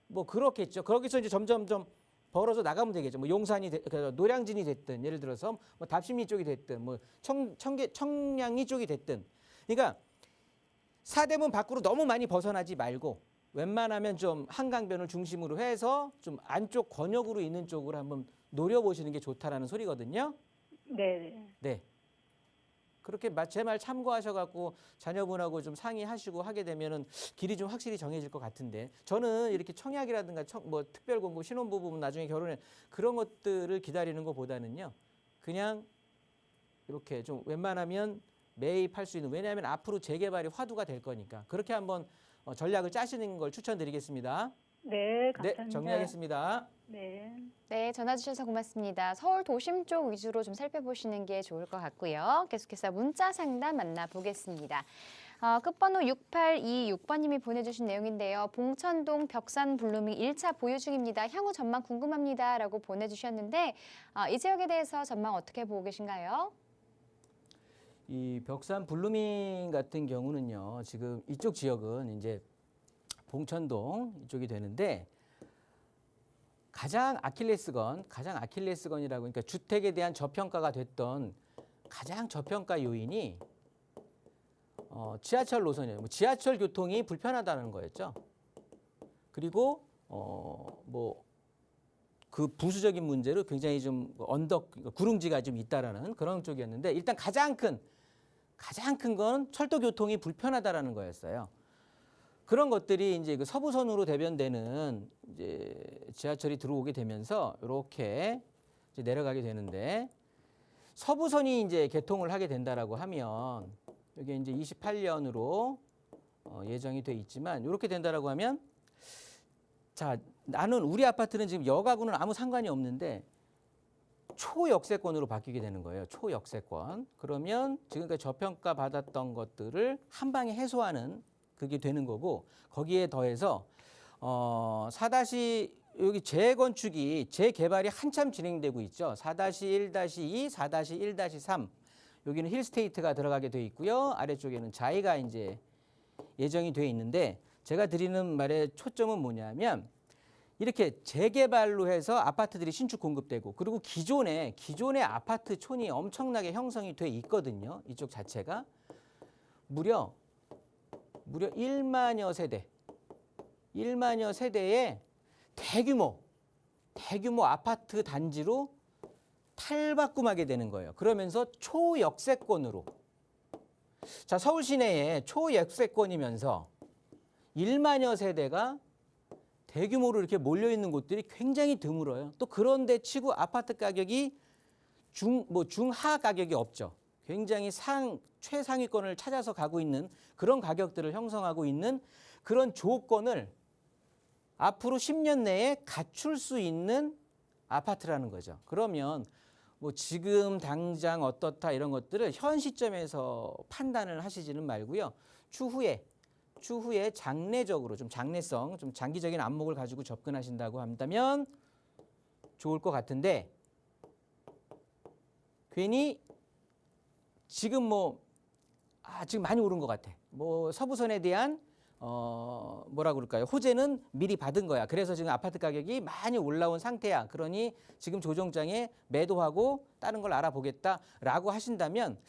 뭐 그렇겠죠. 거기서 이제 점점점 벌어져 나가면 되겠죠. 뭐 용산이 노량진이 됐든 예를 들어서 뭐 답심리 쪽이 됐든 뭐 청량리 쪽이 됐든 그러니까 사대문 밖으로 너무 많이 벗어나지 말고 웬만하면 좀 한강변을 중심으로 해서 좀 안쪽 권역으로 있는 쪽으로 한번 노려보시는 게 좋다라는 소리거든요. 네. 네. 그렇게 제 말 참고하셔갖고 자녀분하고 좀 상의하시고 하게 되면은 길이 좀 확실히 정해질 것 같은데 저는 이렇게 청약이라든가 뭐 특별공고 신혼부부 부분 나중에 결혼해 그런 것들을 기다리는 것보다는요 그냥 이렇게 좀 웬만하면 매입할 수 있는 왜냐하면 앞으로 재개발이 화두가 될 거니까 그렇게 한번 전략을 짜시는 걸 추천드리겠습니다. 네, 감사합니다. 네, 정리하겠습니다. 네. 네, 전화 주셔서 고맙습니다. 서울 도심 쪽 위주로 좀 살펴보시는 게 좋을 것 같고요. 계속해서 문자 상담 만나보겠습니다. 끝번호 6826번님이 보내주신 내용인데요. 봉천동 벽산 블루밍 1차 보유 중입니다. 향후 전망 궁금합니다. 라고 보내주셨는데 이 지역에 대해서 전망 어떻게 보고 계신가요? 이 벽산 블루밍 같은 경우는요. 지금 이쪽 지역은 이제 봉천동 이쪽이 되는데 가장 아킬레스건이라고 그러니까 주택에 대한 저평가가 됐던 가장 저평가 요인이 지하철 노선이에요. 뭐 지하철 교통이 불편하다는 거였죠. 그리고 뭐 그 부수적인 문제로 굉장히 좀 구릉지가 좀 있다라는 그런 쪽이었는데 일단 가장 가장 큰 건 철도 교통이 불편하다라는 거였어요. 그런 것들이 이제 그 서부선으로 대변되는 이제 지하철이 들어오게 되면서 이렇게 이제 내려가게 되는데, 서부선이 이제 개통을 하게 된다라고 하면, 이게 이제 28년으로 예정이 돼 있지만, 이렇게 된다라고 하면, 자, 나는 우리 아파트는 지금 역하고는 아무 상관이 없는데 초역세권으로 바뀌게 되는 거예요. 초역세권. 그러면 지금까지 저평가 받았던 것들을 한 방에 해소하는 그게 되는 거고, 거기에 더해서 4- 여기 재건축이 재개발이 한참 진행되고 있죠. 4-1-2, 4-1-3 여기는 힐스테이트가 들어가게 돼 있고요. 아래쪽에는 자이가 이제 예정이 돼 있는데, 제가 드리는 말의 초점은 뭐냐면, 이렇게 재개발로 해서 아파트들이 신축 공급되고, 그리고 기존의 아파트촌이 엄청나게 형성이 돼 있거든요. 이쪽 자체가 무려 1만여 세대의 대규모 아파트 단지로 탈바꿈하게 되는 거예요. 그러면서 초역세권으로, 자, 서울 시내에 초역세권이면서 1만여 세대가 대규모로 이렇게 몰려 있는 곳들이 굉장히 드물어요. 또 그런데 치고 아파트 가격이 중하 가격이 없죠. 굉장히 최상위권을 찾아서 가고 있는 그런 가격들을 형성하고 있는 그런 조건을 앞으로 10년 내에 갖출 수 있는 아파트라는 거죠. 그러면 뭐 지금 당장 어떻다 이런 것들을 현 시점에서 판단을 하시지는 말고요. 추후에 장래적으로 좀 장래성, 좀 장기적인 안목을 가지고 접근하신다고 한다면 좋을 것 같은데, 괜히 지금 지금 많이 오른 것 같아. 서부선에 대한 뭐라 그럴까요? 호재는 미리 받은 거야. 그래서 지금 아파트 가격이 많이 올라온 상태야. 그러니 지금 조정장에 매도하고 다른 걸 알아보겠다라고 하신다면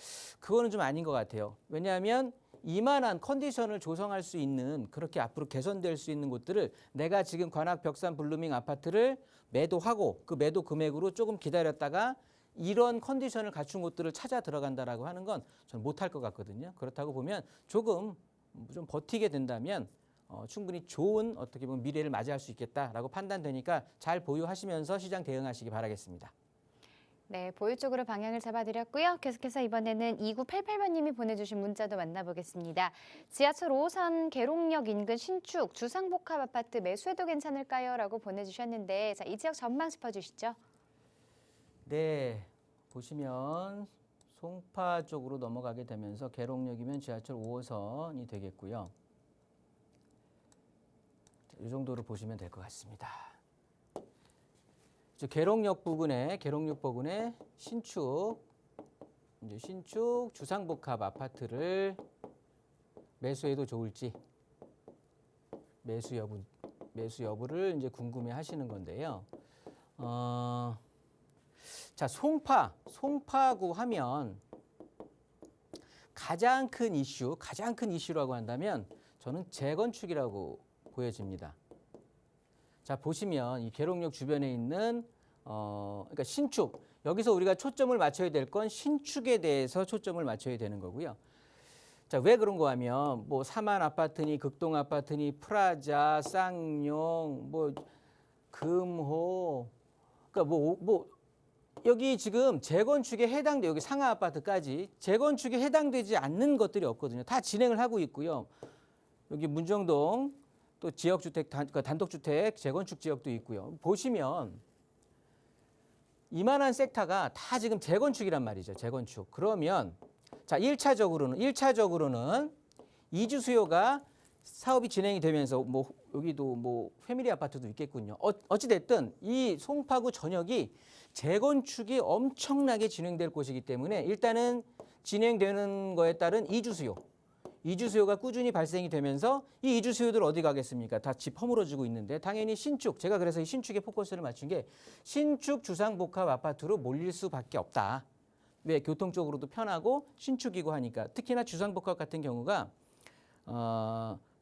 그거는 좀 아닌 것 같아요. 왜냐하면 이만한 컨디션을 조성할 수 있는, 그렇게 앞으로 개선될 수 있는 곳들을 내가 지금 관악 벽산 블루밍 아파트를 매도하고 그 매도 금액으로 조금 기다렸다가 이런 컨디션을 갖춘 곳들을 찾아 들어간다라고 하는 건 저는 못할 것 같거든요. 그렇다고 보면 조금 좀 버티게 된다면 충분히 좋은 어떻게 보면 미래를 맞이할 수 있겠다라고 판단되니까 잘 보유하시면서 시장 대응하시기 바라겠습니다. 네, 보유 쪽으로 방향을 잡아드렸고요. 계속해서 이번에는 2988번님이 보내주신 문자도 만나보겠습니다. 지하철 5호선 계룡역 인근 신축 주상복합 아파트 매수해도 괜찮을까요? 라고 보내주셨는데, 자, 이 지역 전망 짚어주시죠. 네, 보시면 송파 쪽으로 넘어가게 되면서 계룡역이면 지하철 5호선이 되겠고요. 이 정도로 보시면 될 것 같습니다. 계룡역 부근에 신축 주상복합 아파트를 매수해도 좋을지, 매수 여부를 이제 궁금해하시는 건데요. 자, 송파구 하면 가장 큰 이슈라고 한다면 저는 재건축이라고 보여집니다. 자, 보시면 이 계룡역 주변에 있는 그러니까 신축, 여기서 우리가 초점을 맞춰야 될 건 신축에 대해서 초점을 맞춰야 되는 거고요. 자, 왜 그런가 하면 사만 아파트니 극동 아파트니 프라자, 쌍용, 금호, 그러니까 여기 지금 재건축에 해당돼, 여기 상하 아파트까지 재건축에 해당되지 않는 것들이 없거든요. 다 진행을 하고 있고요. 여기 문정동 또 지역주택, 단독주택 재건축 지역도 있고요. 보시면 이만한 섹터가 다 지금 재건축이란 말이죠. 재건축. 그러면 자, 1차적으로는 이주 수요가 사업이 진행이 되면서 여기도 패밀리 아파트도 있겠군요. 어찌 됐든 이 송파구 전역이 재건축이 엄청나게 진행될 곳이기 때문에 일단은 진행되는 거에 따른 이주 수요가 꾸준히 발생이 되면서 이 이주 수요들 어디 가겠습니까? 다 집 허물어지고 있는데 당연히 신축, 제가 그래서 이 신축에 포커스를 맞춘 게 신축 주상복합 아파트로 몰릴 수밖에 없다. 왜? 교통적으로도 편하고 신축이고 하니까. 특히나 주상복합 같은 경우가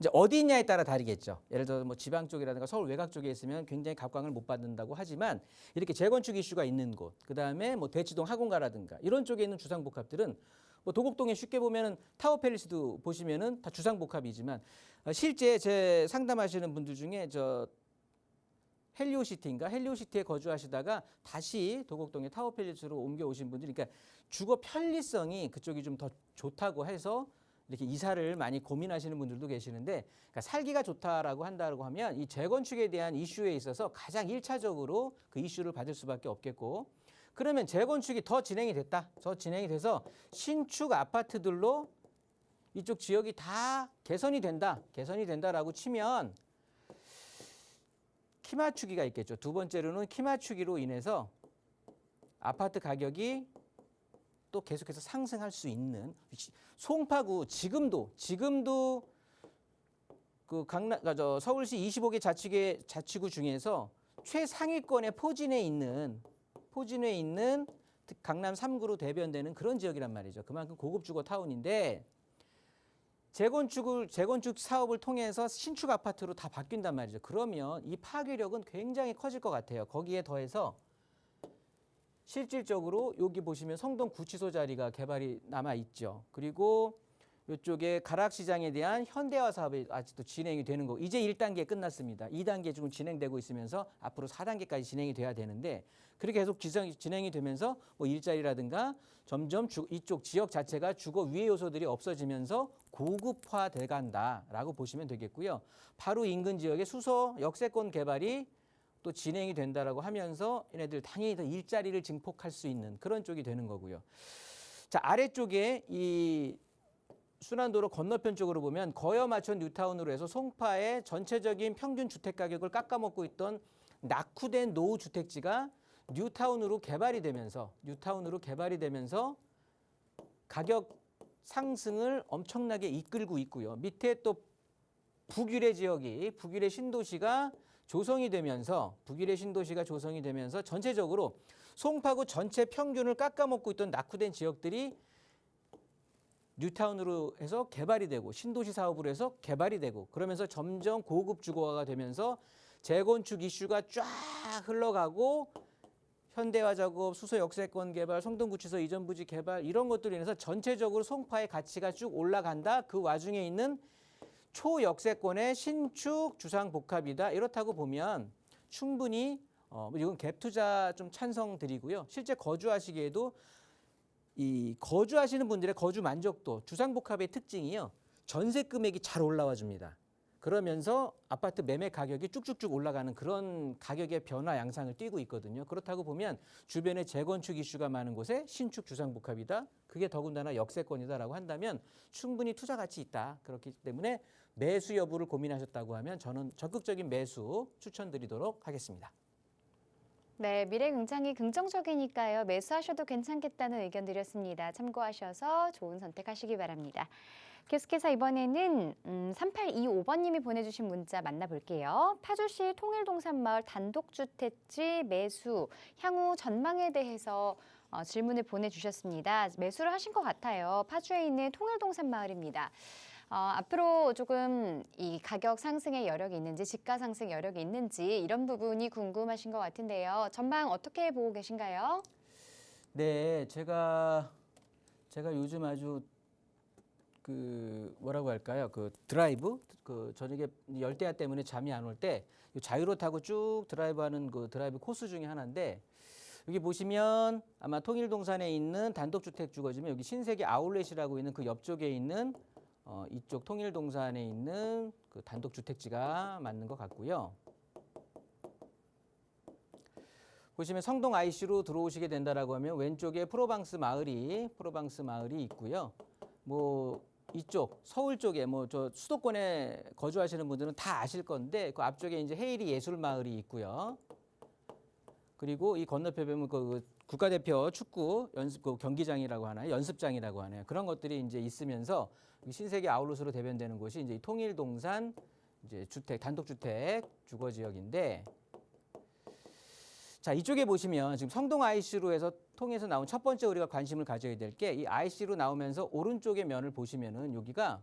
이제 어디 있냐에 따라 다르겠죠. 예를 들어 뭐 지방 쪽이라든가 서울 외곽 쪽에 있으면 굉장히 각광을 못 받는다고 하지만 이렇게 재건축 이슈가 있는 곳, 그다음에 뭐 대치동 학원가라든가 이런 쪽에 있는 주상복합들은 뭐 도곡동에 쉽게 보면은 타워팰리스도 보시면은 다 주상복합이지만 실제 제 상담하시는 분들 중에 저 헬리오시티에 거주하시다가 다시 도곡동의 타워팰리스로 옮겨오신 분들이, 그러니까 주거 편리성이 그쪽이 좀 더 좋다고 해서 이렇게 이사를 많이 고민하시는 분들도 계시는데, 그러니까 살기가 좋다라고 한다고 하면 이 재건축에 대한 이슈에 있어서 가장 1차적으로 그 이슈를 받을 수밖에 없겠고, 그러면 재건축이 더 진행이 됐다. 더 진행이 돼서 신축 아파트들로 이쪽 지역이 다 개선이 된다라고 치면 키 맞추기가 있겠죠. 두 번째로는 키 맞추기로 인해서 아파트 가격이 또 계속해서 상승할 수 있는, 송파구 지금도 그 서울시 25개 자치구 중에서 최상위권에 포진해 있는 강남 3구로 대변되는 그런 지역이란 말이죠. 그만큼 고급 주거 타운인데 재건축 사업을 통해서 신축 아파트로 다 바뀐단 말이죠. 그러면 이 파괴력은 굉장히 커질 것 같아요. 거기에 더해서 실질적으로 여기 보시면 성동 구치소 자리가 개발이 남아 있죠. 그리고 이쪽에 가락시장에 대한 현대화 사업이 아직도 진행이 되는 거. 이제 1단계 끝났습니다. 2단계 지금 진행되고 있으면서 앞으로 4단계까지 진행이 돼야 되는데, 그렇게 계속 진행이 되면서 뭐 일자리라든가 점점 이쪽 지역 자체가 주거 위해 요소들이 없어지면서 고급화돼 간다라고 보시면 되겠고요. 바로 인근 지역의 수소 역세권 개발이 또 진행이 된다라고 하면서 얘네들 당연히 더 일자리를 증폭할 수 있는 그런 쪽이 되는 거고요. 자, 아래쪽에 이 순환도로 건너편 쪽으로 보면 거여마천 뉴타운으로 해서 송파의 전체적인 평균 주택 가격을 깎아먹고 있던 낙후된 노후 주택지가 뉴타운으로 개발이 되면서 가격 상승을 엄청나게 이끌고 있고요. 밑에 또 북유래 지역이 북유래 신도시가 조성이 되면서 전체적으로 송파구 전체 평균을 깎아먹고 있던 낙후된 지역들이 뉴타운으로 해서 개발이 되고 신도시 사업으로 해서 개발이 되고, 그러면서 점점 고급 주거화가 되면서 재건축 이슈가 쫙 흘러가고 현대화 작업, 수소 역세권 개발, 성동구치소 이전 부지 개발 이런 것들로 인해서 전체적으로 송파의 가치가 쭉 올라간다. 그 와중에 있는 초역세권의 신축 주상복합이다. 이렇다고 보면 충분히 이건 갭 투자 좀 찬성드리고요. 실제 거주하시기에도 이 거주하시는 분들의 거주 만족도, 주상복합의 특징이요. 전세 금액이 잘 올라와 줍니다. 그러면서 아파트 매매 가격이 쭉쭉쭉 올라가는 그런 가격의 변화 양상을 띠고 있거든요. 그렇다고 보면 주변에 재건축 이슈가 많은 곳에 신축 주상복합이다. 그게 더군다나 역세권이다라고 한다면 충분히 투자 가치 있다. 그렇기 때문에 매수 여부를 고민하셨다고 하면 저는 적극적인 매수 추천드리도록 하겠습니다. 네, 미래 굉장히 긍정적이니까요. 매수하셔도 괜찮겠다는 의견 드렸습니다. 참고하셔서 좋은 선택하시기 바랍니다. 계속해서 이번에는 3825번님이 보내주신 문자 만나볼게요. 파주시 통일동산마을 단독주택지 매수 향후 전망에 대해서 질문을 보내주셨습니다. 매수를 하신 것 같아요. 파주에 있는 통일동산마을입니다. 앞으로 조금 이 가격 상승의 여력이 있는지, 집가 상승 여력이 있는지 이런 부분이 궁금하신 것 같은데요. 전망 어떻게 보고 계신가요? 네, 제가 요즘 아주 그 뭐라고 할까요? 그 드라이브, 그 저녁에 열대야 때문에 잠이 안 올 때 자유로 타고 쭉 드라이브하는 그 드라이브 코스 중에 하나인데, 여기 보시면 아마 통일동산에 있는 단독주택 주거지면 여기 신세계 아울렛이라고 있는 그 옆쪽에 있는 이쪽 통일동산에 있는 그 단독주택지가 맞는 것 같고요. 보시면 성동 IC로 들어오시게 된다라고 하면 왼쪽에 프로방스 마을이 있고요. 뭐 이쪽 서울 쪽에 뭐 저 수도권에 거주하시는 분들은 다 아실 건데 그 앞쪽에 이제 헤이리 예술 마을이 있고요. 그리고 이 건너편에 보면 그 국가대표 축구 그 경기장이라고 하나요? 연습장이라고 하나요? 그런 것들이 이제 있으면서 신세계 아울렛으로 대변되는 곳이 이제 통일동산 이제 단독주택 주거 지역인데, 자, 이쪽에 보시면 지금 성동 IC로 해서 통해서 나온 첫 번째 우리가 관심을 가져야 될 게 이 IC로 나오면서 오른쪽의 면을 보시면은 여기가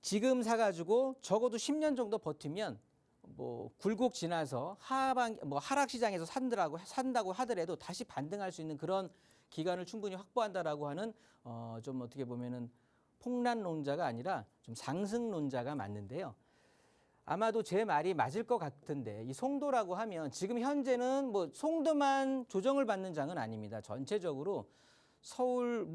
지금 사가지고 적어도 10년 정도 버티면 뭐 굴곡 지나서 하락 시장에서 산다고 하더라도 다시 반등할 수 있는 그런 기간을 충분히 확보한다라고 하는 좀 어떻게 보면은 폭락론자가 아니라 좀 상승론자가 맞는데요. 아마도 제 말이 맞을 것 같은데 이 송도라고 하면 지금 현재는 뭐 송도만 조정을 받는 장은 아닙니다. 전체적으로 서울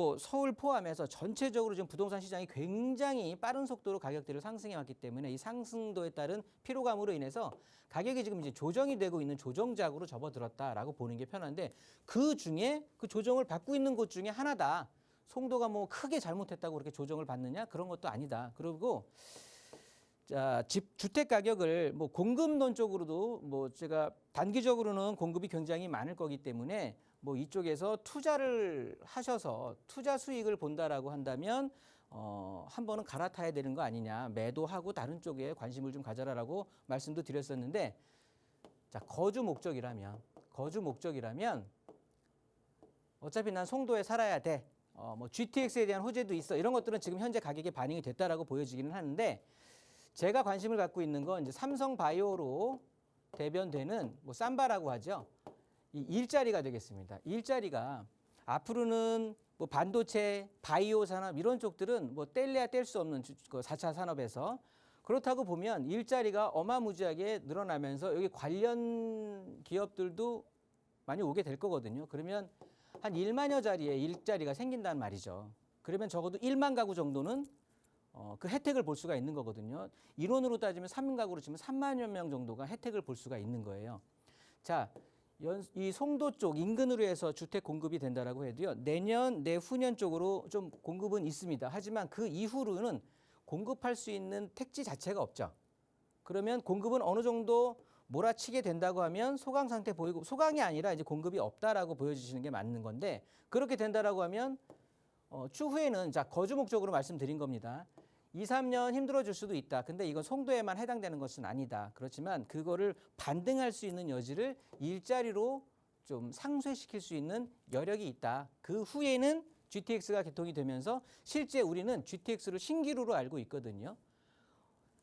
포함해서 전체적으로 지금 부동산 시장이 굉장히 빠른 속도로 가격대를 상승해 왔기 때문에 이 상승도에 따른 피로감으로 인해서 가격이 지금 이제 조정이 되고 있는 조정작으로 접어들었다라고 보는 게 편한데 그 중에 그 조정을 받고 있는 곳 중에 하나다. 송도가 뭐 크게 잘못했다고 그렇게 조정을 받느냐? 그런 것도 아니다. 그리고 자, 주택 가격을 뭐 공급론 쪽으로도 뭐 제가 단기적으로는 공급이 굉장히 많을 거기 때문에 뭐 이쪽에서 투자를 하셔서 투자 수익을 본다라고 한다면 한 번은 갈아타야 되는 거 아니냐. 매도하고 다른 쪽에 관심을 좀 가져라라고 말씀도 드렸었는데 자, 거주 목적이라면 어차피 난 송도에 살아야 돼. 뭐 GTX에 대한 호재도 있어. 이런 것들은 지금 현재 가격에 반영이 됐다라고 보여지기는 하는데 제가 관심을 갖고 있는 건 이제 삼성바이오로 대변되는 뭐 삼바라고 하죠. 이 일자리가 되겠습니다. 일자리가 앞으로는 뭐 반도체, 바이오 산업 이런 쪽들은 뭐 뗄래야 뗄 수 없는 4차 산업에서 그렇다고 보면 일자리가 어마무지하게 늘어나면서 여기 관련 기업들도 많이 오게 될 거거든요. 그러면 한 1만여 자리의 일자리가 생긴다는 말이죠. 그러면 적어도 1만 가구 정도는 그 혜택을 볼 수가 있는 거거든요. 인원으로 따지면 3인 가구로 치면 3만여 명 정도가 혜택을 볼 수가 있는 거예요. 자, 이 송도 쪽 인근으로 해서 주택 공급이 된다라고 해도요. 내년, 내후년 쪽으로 좀 공급은 있습니다. 하지만 그 이후로는 공급할 수 있는 택지 자체가 없죠. 그러면 공급은 어느 정도 몰아치게 된다고 하면 소강 상태 보이고 소강이 아니라 이제 공급이 없다라고 보여주시는 게 맞는 건데 그렇게 된다라고 하면 추후에는 자 거주 목적으로 말씀드린 겁니다. 2, 3년 힘들어질 수도 있다. 근데 이건 송도에만 해당되는 것은 아니다. 그렇지만 그거를 반등할 수 있는 여지를 일자리로 좀 상쇄시킬 수 있는 여력이 있다. 그 후에는 GTX가 개통이 되면서 실제 우리는 GTX를 신기루로 알고 있거든요.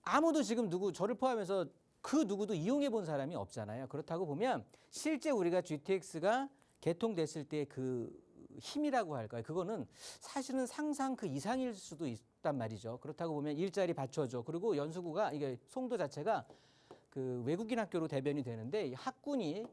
아무도 지금 저를 포함해서 그 누구도 이용해 본 사람이 없잖아요. 그렇다고 보면 실제 우리가 GTX가 개통됐을 때 그 힘이라고 할까요? 그거는 사실은 상상 그 이상일 수도 있단 말이죠. 그렇다고 보면 일자리 받쳐줘. 그리고 연수구가 이게 송도 자체가 그 외국인 학교로 대변이 되는데 이 학군이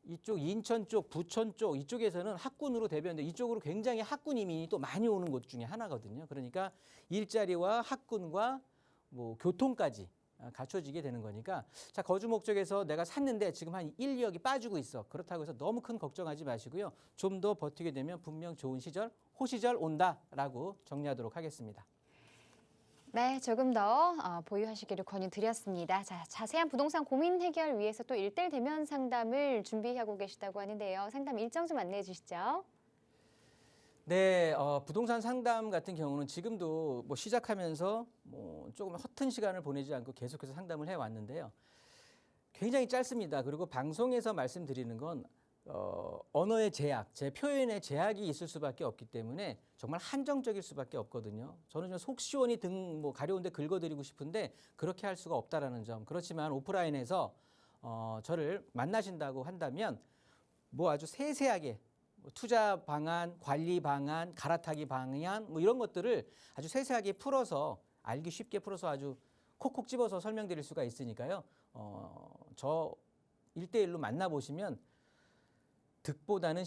이쪽 인천 쪽, 부천 쪽 이쪽에서는 학군으로 대변돼 이쪽으로 굉장히 학군 이민이 또 많이 오는 곳 중에 하나거든요. 그러니까 일자리와 학군과 뭐 교통까지 갖춰지게 되는 거니까 자 거주 목적에서 내가 샀는데 지금 한 1, 2억이 빠지고 있어. 그렇다고 해서 너무 큰 걱정하지 마시고요. 좀 더 버티게 되면 분명 좋은 시절, 호시절 온다라고 정리하도록 하겠습니다. 네, 조금 더 보유하시기를 권유드렸습니다. 자, 자세한 부동산 고민 해결 위해서 또 1:1 대면 상담을 준비하고 계시다고 하는데요. 상담 일정 좀 안내해 주시죠. 네, 부동산 상담 같은 경우는 지금도 뭐 시작하면서 뭐 조금 허튼 시간을 보내지 않고 계속해서 상담을 해왔는데요. 굉장히 짧습니다. 그리고 방송에서 말씀드리는 건 언어의 제약, 제 표현의 제약이 있을 수밖에 없기 때문에 정말 한정적일 수밖에 없거든요. 저는 좀 속 시원히 등 뭐 가려운데 긁어드리고 싶은데 그렇게 할 수가 없다라는 점. 그렇지만 오프라인에서 저를 만나신다고 한다면 뭐 아주 세세하게 투자 방안, 관리 방안, 갈아타기 방안 뭐 이런 것들을 아주 세세하게 풀어서 알기 쉽게 풀어서 아주 콕콕 집어서 설명드릴 수가 있으니까요. 저 1:1로 만나보시면 득보다는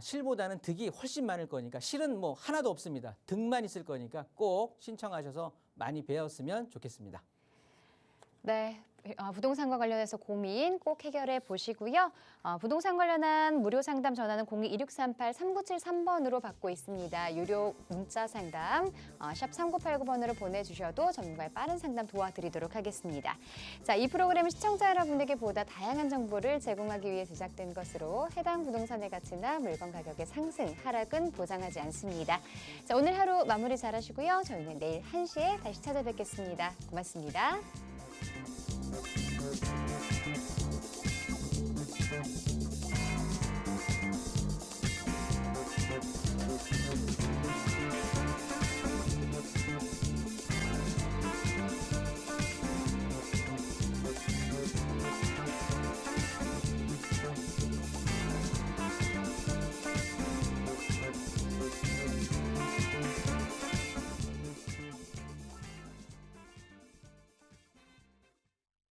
실보다는 득이 훨씬 많을 거니까 실은 뭐 하나도 없습니다. 득만 있을 거니까 꼭 신청하셔서 많이 배웠으면 좋겠습니다. 네, 부동산과 관련해서 고민 꼭 해결해 보시고요. 부동산 관련한 무료 상담 전화는 02-2638-3973번으로 받고 있습니다. 유료 문자 상담 샵 3989번으로 보내주셔도 전문가의 빠른 상담 도와드리도록 하겠습니다. 자, 이 프로그램은 시청자 여러분에게 보다 다양한 정보를 제공하기 위해 제작된 것으로 해당 부동산의 가치나 물건 가격의 상승, 하락은 보장하지 않습니다. 자, 오늘 하루 마무리 잘하시고요. 저희는 내일 1시에 다시 찾아뵙겠습니다. 고맙습니다. Thank you.